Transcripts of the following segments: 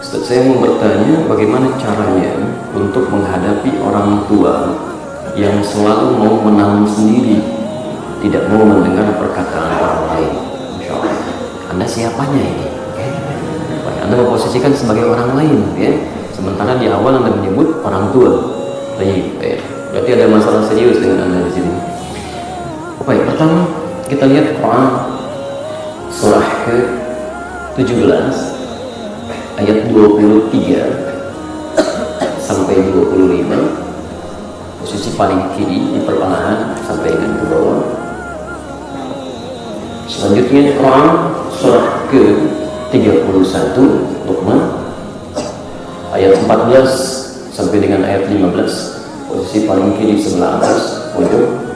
Ustaz, saya mau bertanya bagaimana caranya untuk menghadapi orang tua yang selalu mau menang sendiri, tidak mau mendengar perkataan orang lain. Masya Allah. Anda siapanya ini? Anda memposisikan sebagai orang lain, ya? Sementara di awal Anda menyebut orang tua. Baik. Berarti ada masalah serius dengan Anda di sini. Baik, pertama kita lihat Quran surah ke-17 ayat 23 sampai 25, posisi paling kiri di pertengahan sampai dengan ke bawah. Selanjutnya Quran surah ke-31 Luqman ayat 14 sampai dengan ayat 15, posisi paling kiri sebelah atas pojok.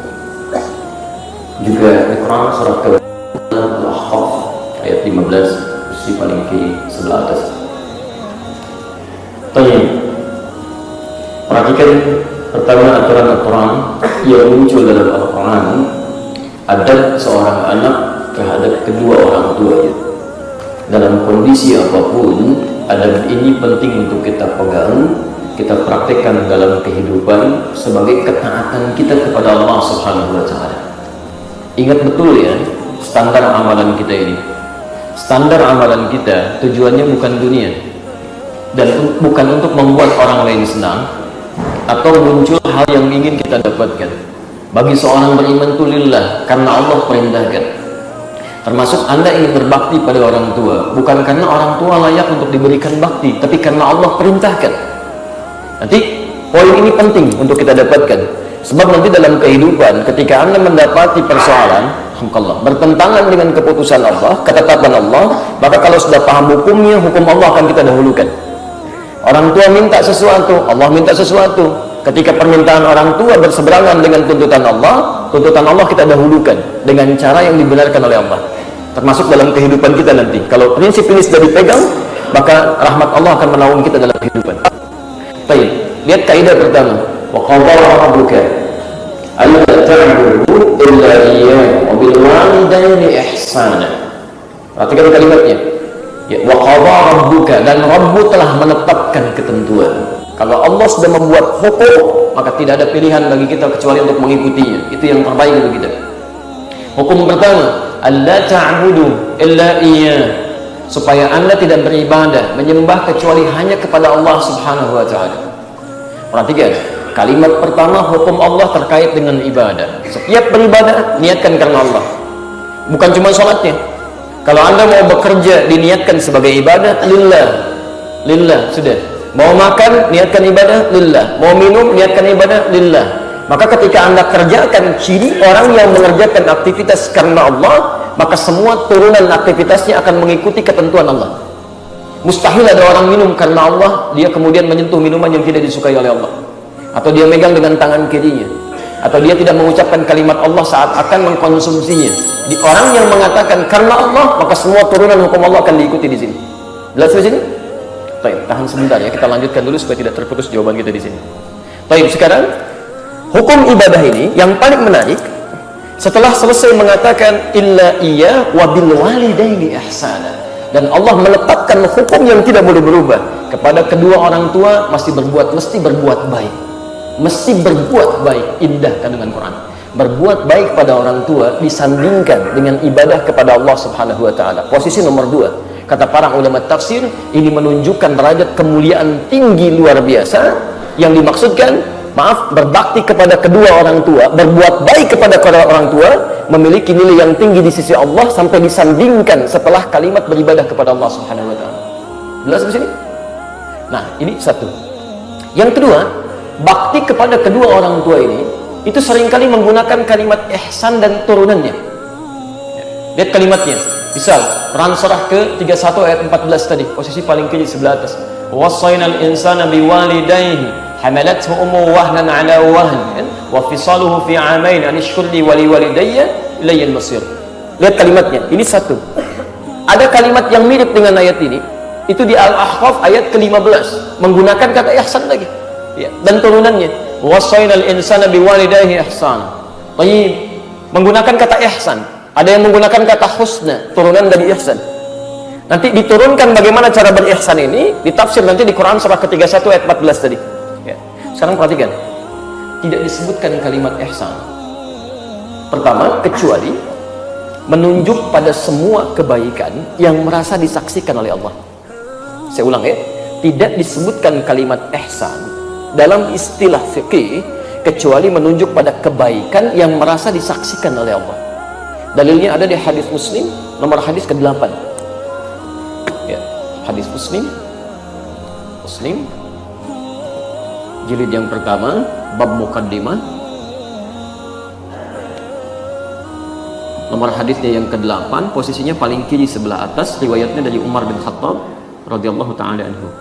Juga di Quran surah Al-Ahqaf ayat 15, posisi paling kiri sebelah atas. Perhatikan pertama aturan-aturan yang muncul dalam Al-Quran. Adab seorang anak terhadap kedua orang tuanya. Dalam kondisi apapun, adab ini penting untuk kita pegang, kita praktekkan dalam kehidupan sebagai ketaatan kita kepada Allah Subhanahu wa Ta'ala. Ingat betul ya, standar amalan kita ini. Standar amalan kita tujuannya bukan dunia dan bukan untuk membuat orang lain senang atau muncul hal yang ingin kita dapatkan. Bagi seorang beriman itu lillah, karena Allah perintahkan. Termasuk Anda ingin berbakti pada orang tua, bukan karena orang tua layak untuk diberikan bakti, tapi karena Allah perintahkan. Nanti poin ini penting untuk kita dapatkan, sebab nanti dalam kehidupan ketika Anda mendapati persoalan bertentangan dengan keputusan Allah, ketetapan Allah, maka kalau sudah paham hukumnya, hukum Allah akan kita dahulukan. Orang tua minta sesuatu, Allah minta sesuatu. Ketika permintaan orang tua berseberangan dengan tuntutan Allah kita dahulukan dengan cara yang dibenarkan oleh Allah. Termasuk dalam kehidupan kita nanti. Kalau prinsip ini sudah dipegang, maka rahmat Allah akan menaungi kita dalam kehidupan. Baik, lihat kaidah pertama. Wa qadara rabbuka alla ta'budu illa iyyahu wa bil walidayni ihsana. Perhatikan kalimatnya. Ya, wa qadara rabbuka, dan Rabbu telah menetapkan ketentuan. Kalau Allah sudah membuat hukum, maka tidak ada pilihan bagi kita kecuali untuk mengikutinya. Itu yang terbaik bagi kita. Hukum pertama, alla ta'budu illa iyyah, supaya Anda tidak beribadah, menyembah kecuali hanya kepada Allah Subhanahu wa Ta'ala. Perhatikan, kalimat pertama hukum Allah terkait dengan ibadah. Setiap beribadah niatkan karena Allah, bukan cuma sholatnya. Kalau Anda mau bekerja diniatkan sebagai ibadah, lillah sudah. Mau makan, niatkan ibadah, lillah. Mau minum, niatkan ibadah, lillah. Maka ketika Anda kerjakan ciri orang yang mengerjakan aktivitas karena Allah, maka semua turunan aktivitasnya akan mengikuti ketentuan Allah. Mustahil ada orang minum karena Allah, dia kemudian menyentuh minuman yang tidak disukai oleh Allah, atau dia megang dengan tangan kirinya, atau dia tidak mengucapkan kalimat Allah saat akan mengkonsumsinya. Di orang yang mengatakan karena Allah, maka semua turunan hukum Allah akan diikuti di sini. Jelas di sini? Baik, tahan sebentar ya, kita lanjutkan dulu supaya tidak terputus jawaban kita di sini. Baik, sekarang hukum ibadah ini yang paling menarik, setelah selesai mengatakan illa iya wa bil walidaini ihsana, dan Allah menetapkan hukum yang tidak boleh berubah kepada kedua orang tua, mesti berbuat baik. Mesti berbuat baik, indah kandungan Quran. Berbuat baik pada orang tua disandingkan dengan ibadah kepada Allah Subhanahu wa Ta'ala. Posisi nomor 2. Kata para ulama tafsir, ini menunjukkan derajat kemuliaan tinggi luar biasa. Yang dimaksudkan, berbakti kepada kedua orang tua, berbuat baik kepada kedua orang tua, memiliki nilai yang tinggi di sisi Allah sampai disandingkan setelah kalimat beribadah kepada Allah Subhanahu wa Ta'ala. Jelas di sini? Nah, ini satu. Yang kedua, bakti kepada kedua orang tua ini itu seringkali menggunakan kalimat ihsan dan turunannya. Lihat kalimatnya. Misal, Quran surah ke-31 ayat 14 tadi, posisi paling kiri sebelah atas. Wassaynal insana biwalidayhi hamalathu ummuhu wahnan ala wahn wa fisaluhu fi 'amain an ishkur li wa liwalidayya ilayyal masir. Lihat kalimatnya, ini satu. Ada kalimat yang mirip dengan ayat ini, itu di Al-Ahqaf ayat ke-15, menggunakan kata ihsan lagi. Ya, dan turunannya, wassaynal insana biwalidayhi ihsan. Menggunakan kata ihsan. Ada yang menggunakan kata husna, turunan dari ihsan. Nanti diturunkan bagaimana cara berihsan ini, ditafsir nanti di Quran surah ke-31 ayat 14 tadi. Ya. Sekarang perhatikan, tidak disebutkan kalimat ihsan. Pertama, kecuali menunjuk pada semua kebaikan yang merasa disaksikan oleh Allah. Saya ulang ya, tidak disebutkan kalimat ihsan dalam istilah fikih kecuali menunjuk pada kebaikan yang merasa disaksikan oleh Allah. Dalilnya ada di hadis Muslim nomor hadis ke-8. Ya, hadis Muslim jilid yang pertama, bab muqaddimah, nomor hadisnya yang ke-8, posisinya paling kiri sebelah atas, riwayatnya dari Umar bin Khattab radhiyallahu taala anhu.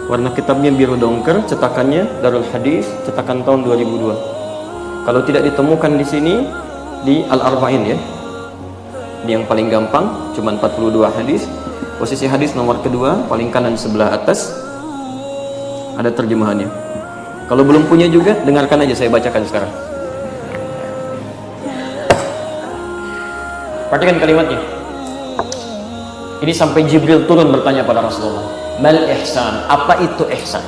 Warna kitabnya biru dongker, cetakannya Darul Hadis, cetakan tahun 2002. Kalau tidak ditemukan di sini, di Al-Arba'in ya. Ini yang paling gampang, cuma 42 hadis. Posisi hadis nomor kedua, paling kanan sebelah atas, ada terjemahannya. Kalau belum punya juga, dengarkan aja, saya bacakan sekarang. Perhatikan kalimatnya. Ini sampai Jibril turun bertanya pada Rasulullah, mal ihsan, apa itu ihsan?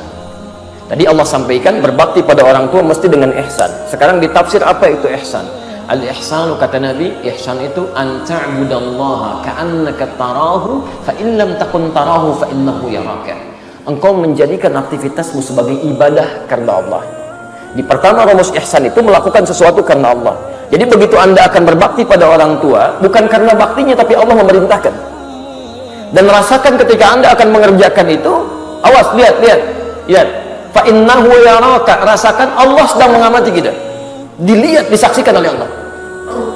Tadi Allah sampaikan berbakti pada orang tua mesti dengan ihsan. Sekarang ditafsir apa itu ihsan. Al-ihsanu kata Nabi, ihsan itu an ta'budallaha ka'annaka tarahu fa in lam takun tarahu fa innahu yaraka. Engkau menjadikan aktivitasmu sebagai ibadah karena Allah. Di pertama rumus ihsan itu melakukan sesuatu karena Allah. Jadi begitu Anda akan berbakti pada orang tua, bukan karena baktinya tapi Allah memerintahkan. Dan rasakan ketika Anda akan mengerjakan itu, awas, lihat. Fa innahu yaraka, rasakan Allah sedang mengamati kita. Dilihat, disaksikan oleh Allah.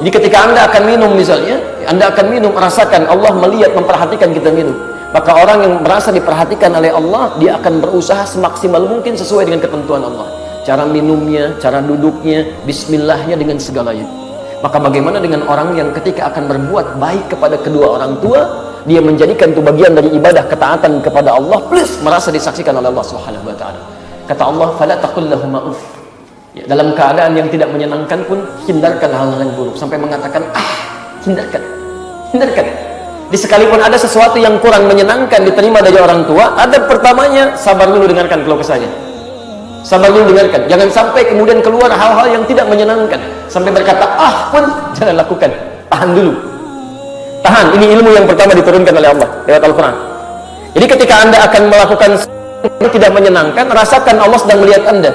Jadi ketika Anda akan minum misalnya, Anda akan minum, rasakan Allah melihat, memperhatikan kita minum. Maka orang yang merasa diperhatikan oleh Allah, dia akan berusaha semaksimal mungkin sesuai dengan ketentuan Allah. Cara minumnya, cara duduknya, bismillahnya, dengan segalanya. Maka bagaimana dengan orang yang ketika akan berbuat baik kepada kedua orang tua, dia menjadikan itu bagian dari ibadah ketaatan kepada Allah plus merasa disaksikan oleh Allah Subhanahu wa taala. Kata Allah, fala taqul lahum uff. Ya, dalam keadaan yang tidak menyenangkan pun hindarkan hal-hal yang buruk, sampai mengatakan hindarkan. Di sekalipun ada sesuatu yang kurang menyenangkan diterima dari orang tua, ada pertamanya sabar dulu, dengarkan keluh kesahnya. Sabar dulu, dengarkan. Jangan sampai kemudian keluar hal-hal yang tidak menyenangkan sampai berkata pun jangan lakukan. Tahan dulu. Tahan. Ini ilmu yang pertama diturunkan oleh Allah lewat Al-Quran. Jadi ketika Anda akan melakukan sesuatu tidak menyenangkan, rasakan Allah sedang melihat Anda.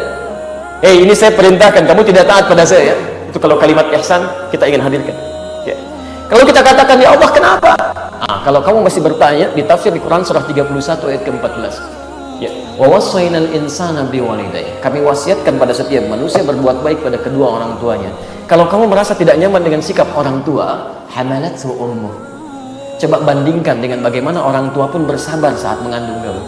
Ini saya perintahkan, kamu tidak taat pada saya ya. Itu kalau kalimat ihsan kita ingin hadirkan ya. Kalau kita katakan, ya Allah kenapa? Kalau kamu masih bertanya, ditafsir di Quran surah 31 ayat ke-14 ya. Wa wassaynal insana biwalidayhi, kami wasiatkan pada setiap manusia berbuat baik pada kedua orang tuanya. Kalau kamu merasa tidak nyaman dengan sikap orang tua, hamalathu ummuh, coba bandingkan dengan bagaimana orang tua pun bersabar saat mengandung kamu.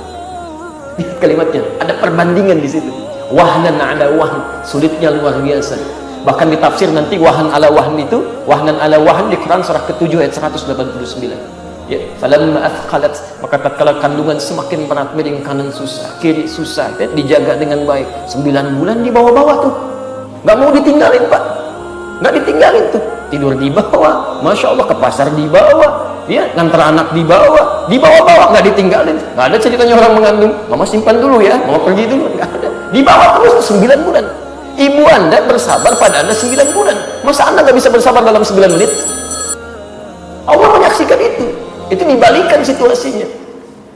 Lihat kalimatnya, ada perbandingan di situ. Wahnan ala wahn, sulitnya luar biasa. Bahkan ditafsir nanti wahnan ala wahn itu, wahnan ala wahn di Quran surah ke-7 ayat 189 ya. Falamma athqalat, maka tatkala kandungan semakin berat, miring kanan susah, kiri susah ya, dijaga dengan baik. 9 bulan di bawah-bawah tuh, nggak mau ditinggalin Pak, nggak ditinggalin tuh, tidur di bawah, masya Allah, ke pasar di bawah ya, ngantar anak di bawah, nggak ditinggalin. Nggak ada ceritanya orang mengandung, mama simpan dulu ya, mama pergi dulu, nggak ada. Di bawah terus 9 bulan. Ibu Anda bersabar pada Anda 9 bulan. Masa Anda nggak bisa bersabar dalam 9 menit? Allah menyaksikan itu. Itu dibalikan situasinya.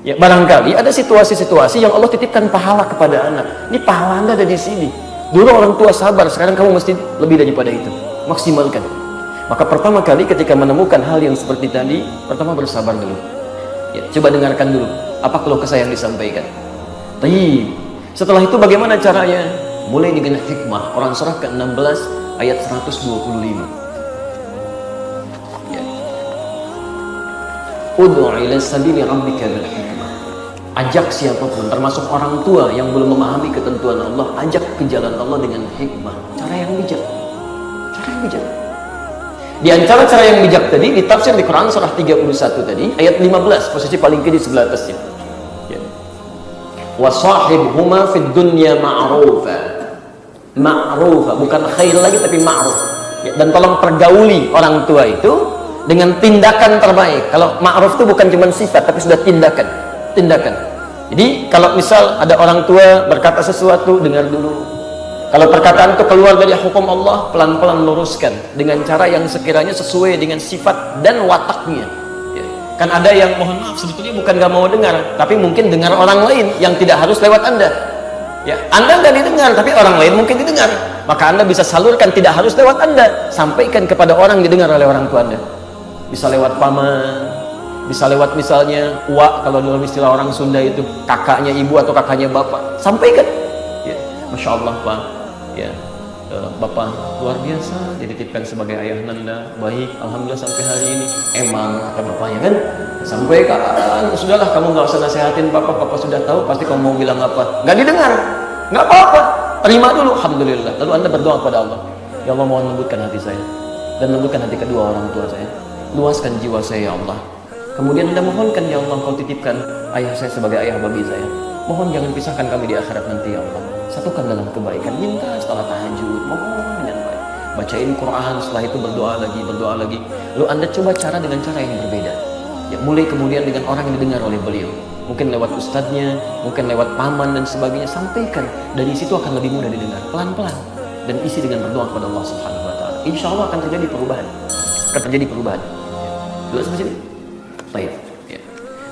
Ya, barangkali ada situasi-situasi yang Allah titipkan pahala kepada anak. Ini pahala Anda ada di sini. Dulu orang tua sabar, sekarang kamu mesti lebih daripada itu. Maksimalkan. Maka pertama kali ketika menemukan hal yang seperti tadi, pertama bersabar dulu. Ya, coba dengarkan dulu apa keluh kesah yang disampaikan. Setelah itu bagaimana caranya? Mulai dengan hikmah. Quran surah ke-16 ayat 125 ya. Ud'u ila sabili rabbika bil hikmah. Ajak siapapun, termasuk orang tua yang belum memahami ketentuan Allah, ajak ke jalan Allah dengan hikmah. Cara yang bijak. Di antara cara yang bijak tadi ditafsir di Quran surah 31 tadi ayat 15, posisi paling kiri sebelah atasnya. Wasahibhuma fid dunya ma'rufa, bukan khair lagi tapi ma'ruf ya. Dan tolong pergauli orang tua itu dengan tindakan terbaik. Kalau ma'ruf itu bukan cuma sifat, tapi sudah tindakan. Jadi kalau misal ada orang tua berkata sesuatu, dengar dulu. Kalau perkataan itu keluar dari hukum Allah, pelan-pelan luruskan dengan cara yang sekiranya sesuai dengan sifat dan wataknya. Ya. Kan ada yang mohon maaf sebetulnya bukan gak mau dengar, tapi mungkin dengar orang lain yang tidak harus lewat Anda. Ya, Anda nggak didengar, tapi orang lain mungkin didengar. Maka Anda bisa salurkan, tidak harus lewat Anda, sampaikan kepada orang yang didengar oleh orang tua Anda. Bisa lewat paman, bisa lewat misalnya uak, kalau dalam istilah orang Sunda itu kakaknya ibu atau kakaknya bapak, sampaikan. Ya, Masya Allah Pak, ya, Bapak luar biasa dititipkan sebagai ayah nanda, baik, alhamdulillah sampai hari ini. Emang kata bapaknya kan, sampaikan, sudahlah kamu nggak usah nasihatin papa sudah tahu, pasti kamu mau bilang apa, nggak didengar, nggak apa-apa, terima dulu, alhamdulillah. Lalu Anda berdoa kepada Allah, ya Allah mohon lembutkan hati saya dan lembutkan hati kedua orang tua saya, luaskan jiwa saya ya Allah. Kemudian Anda mohonkan, ya Allah kau titipkan ayah saya sebagai ayah bagi saya, mohon jangan pisahkan kami di akhirat nanti ya Allah, satukan dalam kebaikan. Minta setelah tahajud, mohon dengan baik, bacain Quran, setelah itu berdoa lagi. Lalu Anda coba cara dengan cara yang berbeda. Ya, mulai kemudian dengan orang yang didengar oleh beliau, mungkin lewat ustadznya, mungkin lewat paman dan sebagainya, sampaikan. Dari situ akan lebih mudah didengar, pelan-pelan, dan isi dengan berdoa kepada Allah Subhanahu Wa Taala. Insya Allah akan terjadi perubahan. Jelas sampai sini? Baik. Ya.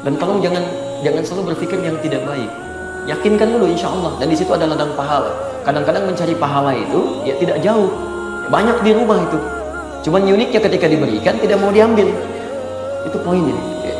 Dan tolong jangan selalu berpikir yang tidak baik. Yakinkan dulu insya Allah, dan di situ ada ladang pahala. Kadang-kadang mencari pahala itu ya tidak jauh, banyak di rumah itu. Cuman uniknya ketika diberikan tidak mau diambil. Itu poinnya. Ya.